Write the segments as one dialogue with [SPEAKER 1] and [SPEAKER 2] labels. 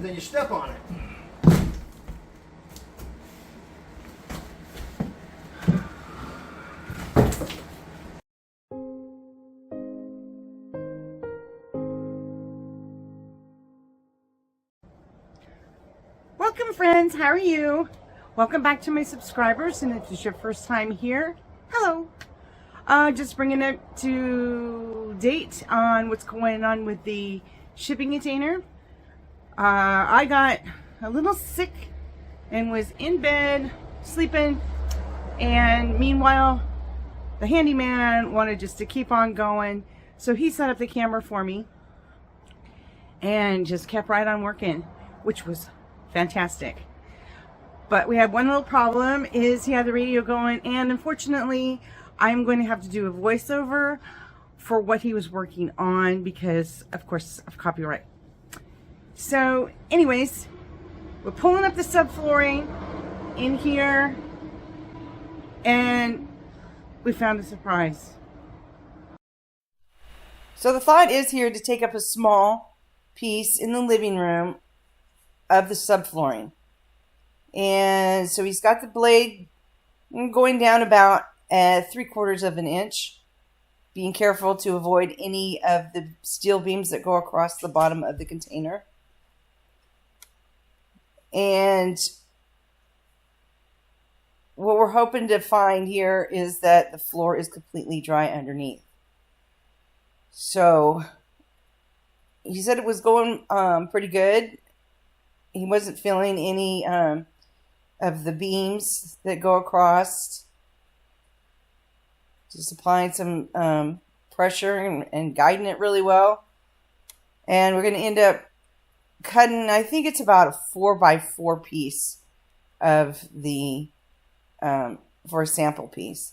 [SPEAKER 1] and then you step on it.
[SPEAKER 2] Welcome friends, how are you? Welcome back to my subscribers, and if it's your first time here, hello. Just bringing it to date on what's going on with the shipping container. I got a little sick and was in bed sleeping, and meanwhile the handyman wanted just to keep on going, so he set up the camera for me and just kept right on working, which was fantastic. But we had one little problem, is he had the radio going, and unfortunately I'm going to have to do a voiceover for what he was working on because of course of copyright. So anyways, we're pulling up the subflooring in here and we found a surprise. So the thought is here to take up a small piece in the living room of the subflooring. And so he's got the blade going down about 3/4 of an inch, being careful to avoid any of the steel beams that go across the bottom of the container. And what we're hoping to find here is that the floor is completely dry underneath. So he said it was going pretty good. He wasn't feeling any of the beams that go across. Just applying some pressure and guiding it really well. And we're going to end up cutting, I think it's about a 4x4 piece of the, for a sample piece.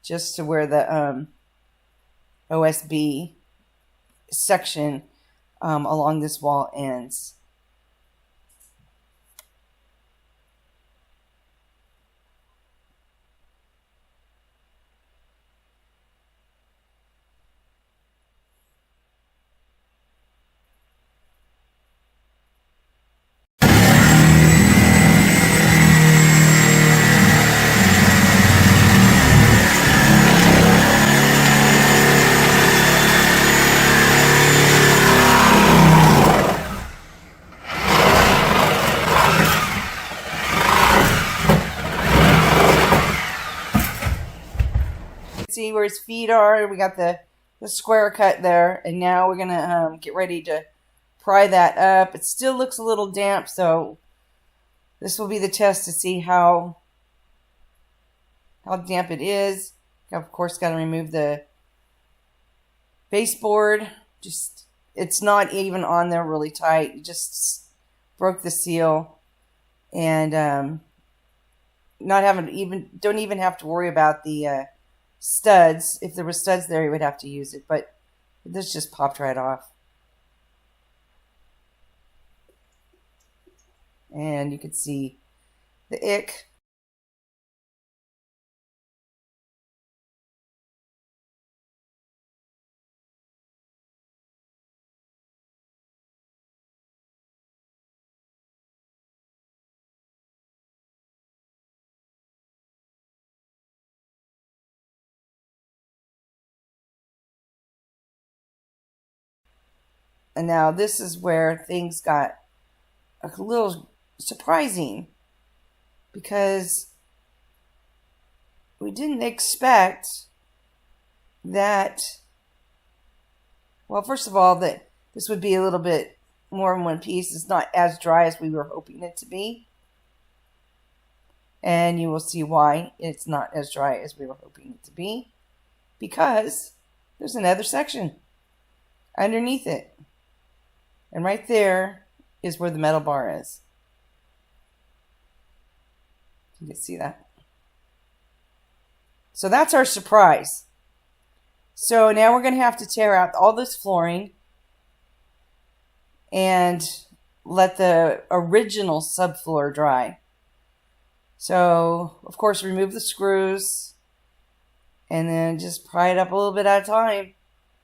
[SPEAKER 2] Just to where the OSB section along this wall ends. See where his feet are. We got the square cut there, and now we're gonna get ready to pry that up. It still looks a little damp, so this will be the test to see how damp it is. Of course, got to remove the baseboard. Just, it's not even on there really tight. You just broke the seal, and don't even have to worry about the studs. If there were studs there, you would have to use it, but this just popped right off. And you can see the ick. And now this is where things got a little surprising, because we didn't expect that, well, first of all, that this would be a little bit more in one piece. It's not as dry as we were hoping it to be. And you will see why it's not as dry as we were hoping it to be, because there's another section underneath it. And right there is where the metal bar is. You can see that. So that's our surprise. So now we're going to have to tear out all this flooring and let the original subfloor dry. So, of course, remove the screws and then just pry it up a little bit at a time.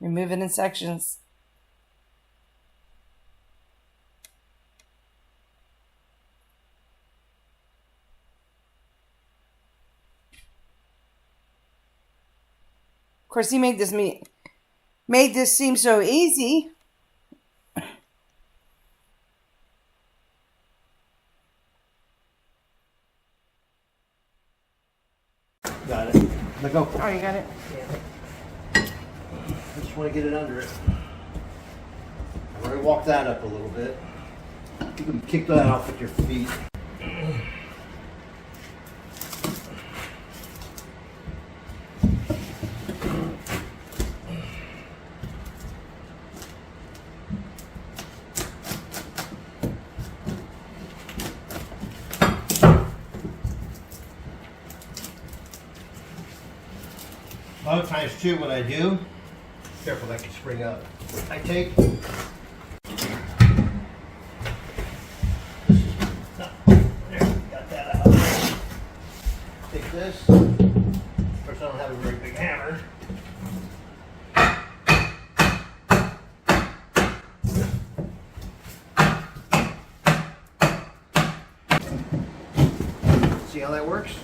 [SPEAKER 2] Remove it in sections. course, he made this seem so easy.
[SPEAKER 1] Got it. Let go.
[SPEAKER 2] Oh, you got it?
[SPEAKER 1] I just want to get it under it. I've already walked that up a little bit. You can kick that off with your feet. A lot of times too, what I do, careful that can spring up. I take, there, got that out. Take this. Of course, I don't have a very big hammer. See how that works?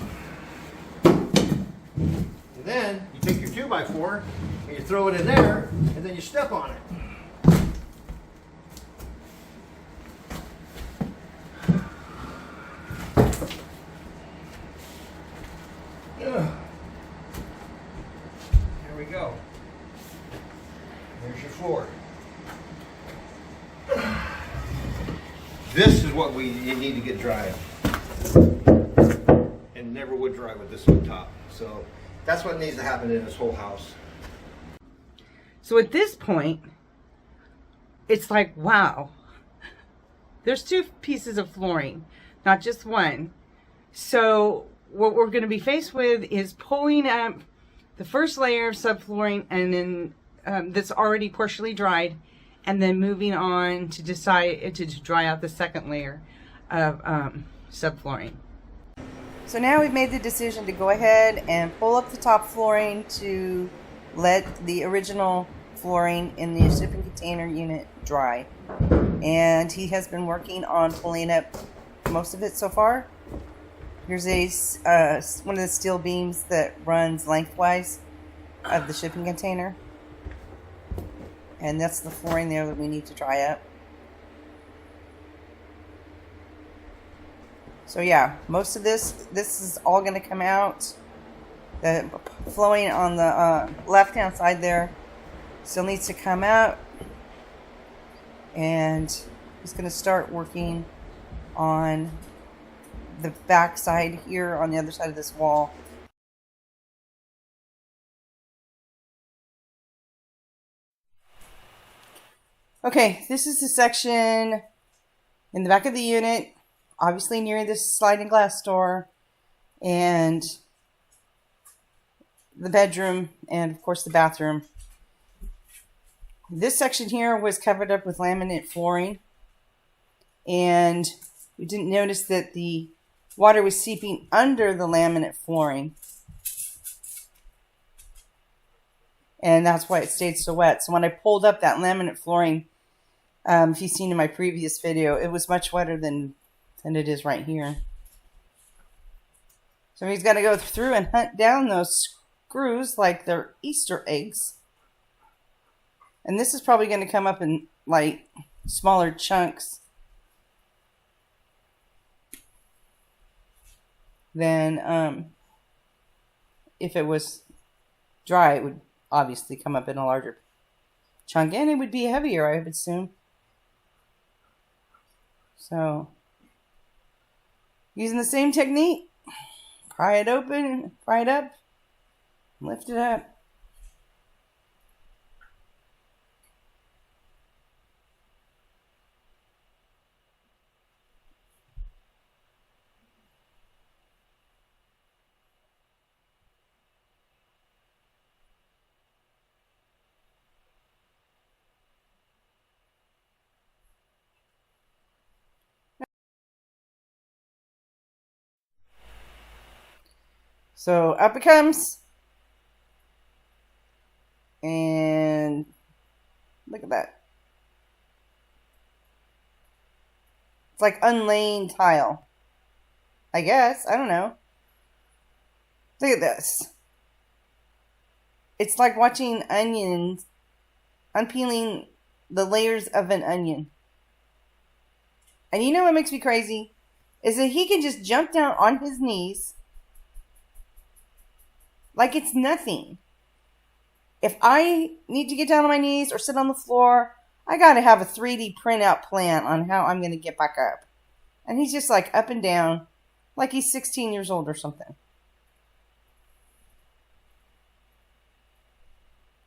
[SPEAKER 1] And then you take your 2x4 and you throw it in there, and then you step on it. There we go. There's your floor. This is what you need to get dry. And never would dry with this on top. So that's what needs to happen in this whole house.
[SPEAKER 2] So at this point, it's like, wow, there's 2 pieces of flooring, not just one. So what we're going to be faced with is pulling up the first layer of subflooring, and then that's already partially dried, and then moving on to decide to dry out the second layer of subflooring. So now we've made the decision to go ahead and pull up the top flooring to let the original flooring in the shipping container unit dry. And he has been working on pulling up most of it so far. Here's one of the steel beams that runs lengthwise of the shipping container. And that's the flooring there that we need to dry up. So yeah, most of this is all going to come out. The flowing on the left-hand side there still needs to come out. And he's going to start working on the back side here on the other side of this wall. Okay, this is the section in the back of the unit, obviously near this sliding glass door, and the bedroom, and of course the bathroom. This section here was covered up with laminate flooring, and we didn't notice that the water was seeping under the laminate flooring, and that's why it stayed so wet. So when I pulled up that laminate flooring, if you've seen in my previous video, it was much wetter than it is right here. So he's got to go through and hunt down those screws like they're Easter eggs. And this is probably going to come up in like smaller chunks than if it was dry. It would obviously come up in a larger chunk, and it would be heavier, I would assume. So using the same technique, pry it open, pry it up, lift it up. So up it comes. And look at that. It's like unlaying tile, I guess. I don't know. Look at this. It's like watching onions, unpeeling the layers of an onion. And you know what makes me crazy? Is that he can just jump down on his knees like it's nothing. If I need to get down on my knees or sit on the floor, I got to have a 3D printout plan on how I'm going to get back up. And he's just like up and down like he's 16 years old or something.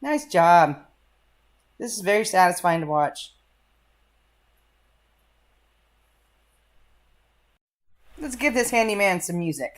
[SPEAKER 2] Nice job. This is very satisfying to watch. Let's give this handyman some music.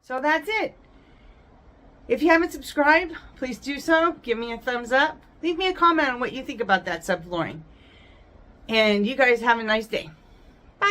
[SPEAKER 2] So that's it. If you haven't subscribed, please do so. Give me a thumbs up. Leave me a comment on what you think about that subflooring. And you guys have a nice day.